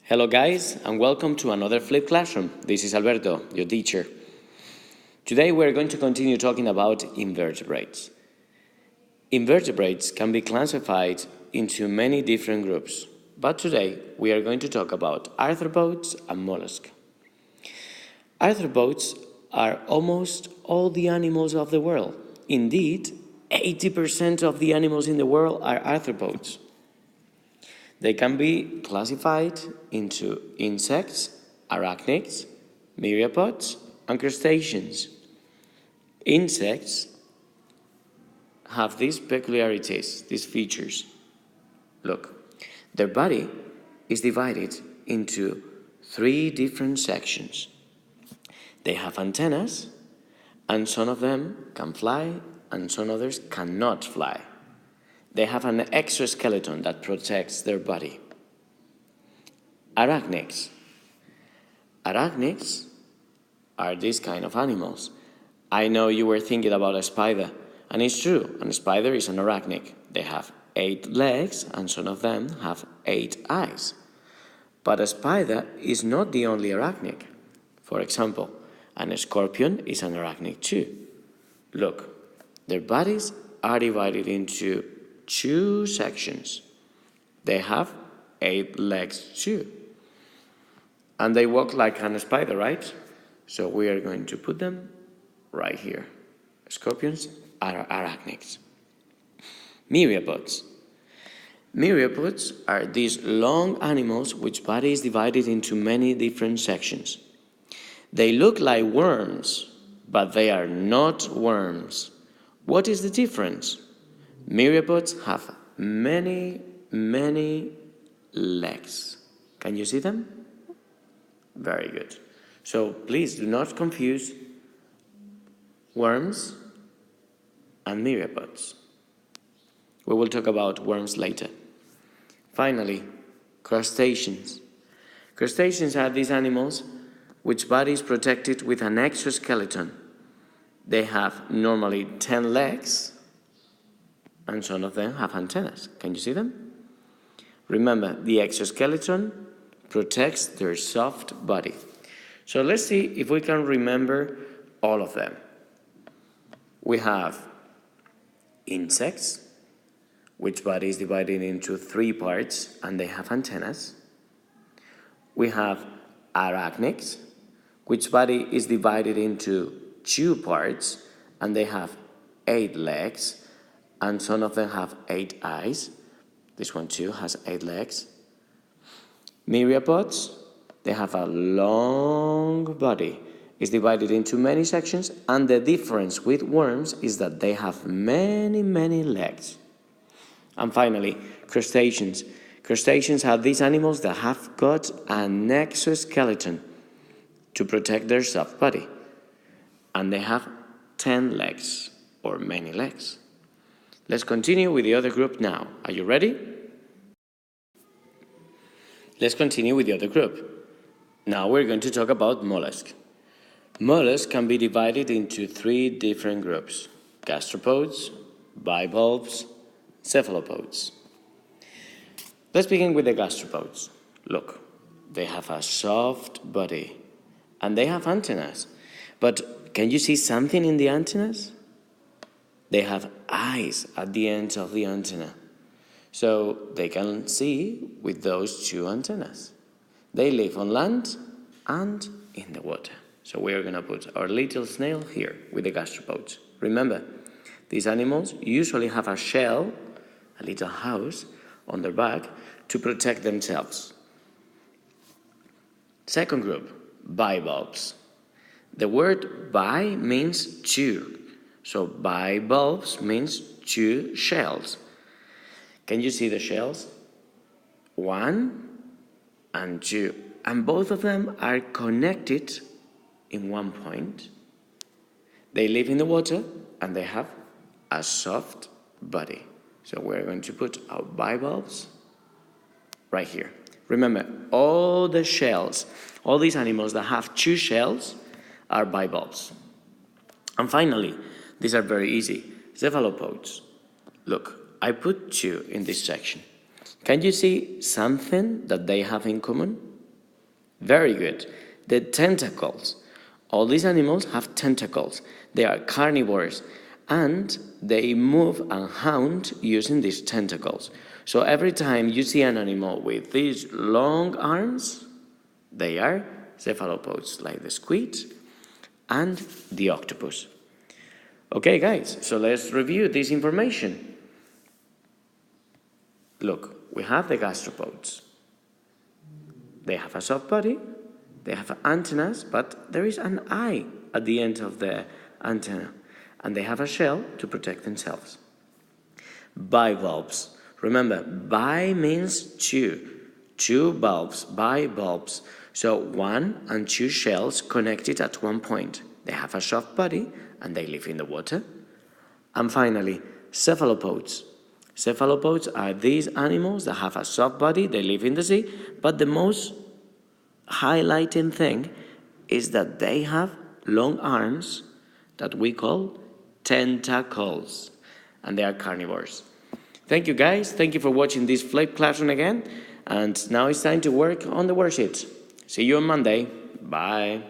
Hello guys, and welcome to another Flip Classroom. This is Alberto, your teacher. Today we're going to continue talking about invertebrates. Invertebrates can be classified into many different groups, but today we are going to talk about arthropods and molluscs. Arthropods are almost all the animals of the world. Indeed, 80% of the animals in the world are arthropods. They can be classified into insects, arachnids, myriapods, and crustaceans. Insects have these peculiarities, these features. Look, their body is divided into 3 different sections. They have antennas, and some of them can fly, and some others cannot fly. They have an exoskeleton that protects their body. Arachnids. Arachnids are these kind of animals. I know you were thinking about a spider, and it's true, a spider is an arachnid. They have 8 legs, and some of them have 8 eyes. But a spider is not the only arachnid. For example, a scorpion is an arachnid too. Look, their bodies are divided into 2 sections. They have 8 legs too. And they walk like a spider, right? So we are going to put them right here. Scorpions are arachnids. Myriapods. Myriapods are these long animals which body is divided into many different sections. They look like worms, but they are not worms. What is the difference? Myriapods have many legs. Can you see them? Very good. So please do not confuse worms and myriapods. We will talk about worms later. Finally, crustaceans. Crustaceans are these animals which body is protected with an exoskeleton. They have normally 10 legs, and some of them have antennas. Can you see them? Remember, the exoskeleton protects their soft body. So let's see if we can remember all of them. We have insects, which body is divided into 3 parts, and they have antennas. We have arachnids, which body is divided into 2 parts, and they have 8 legs, and some of them have 8 eyes. This one too has 8 legs. Myriapods, they have a long body. It's divided into many sections, and the difference with worms is that they have many legs. And finally, crustaceans. Crustaceans are these animals that have got an exoskeleton to protect their soft body. And they have 10 legs, or many legs. Let's continue with the other group now. Are you ready? Let's continue with the other group. Now we're going to talk about mollusks. Mollusks can be divided into 3 different groups: gastropods, bivalves, cephalopods. Let's begin with the gastropods. Look, they have a soft body, and they have antennas. But can you see something in the antennas? They have eyes at the ends of the antenna, so they can see with those 2 antennas. They live on land and in the water. So we are going to put our little snail here with the gastropods. Remember, these animals usually have a shell, a little house, on their back to protect themselves. Second group, bivalves. The word bi means 2. So bivalves means 2 shells. Can you see the shells? 1 and 2. And both of them are connected in one point. They live in the water, and they have a soft body. So we're going to put our bivalves right here. Remember, all the shells, all these animals that have 2 shells are bivalves. And finally, these are very easy, cephalopods. Look, I put 2 in this section. Can you see something that they have in common? Very good. The tentacles. All these animals have tentacles. They are carnivores and they move and hunt using these tentacles. So every time you see an animal with these long arms, they are cephalopods, like the squid and the octopus. Okay, guys, so let's review this information. Look, we have the gastropods. They have a soft body, they have antennas, but there is an eye at the end of the antenna, and they have a shell to protect themselves. Bivalves. Remember, bi means two bulbs, bivalves. So one and two shells connected at one point. They have a soft body and they live in the water. And finally, cephalopods. Cephalopods are these animals that have a soft body, they live in the sea, but the most highlighting thing is that they have long arms that we call tentacles, and they are carnivores. Thank you, guys. Thank you for watching this flip classroom again, and now it's time to work on the worksheets. See you on Monday. Bye.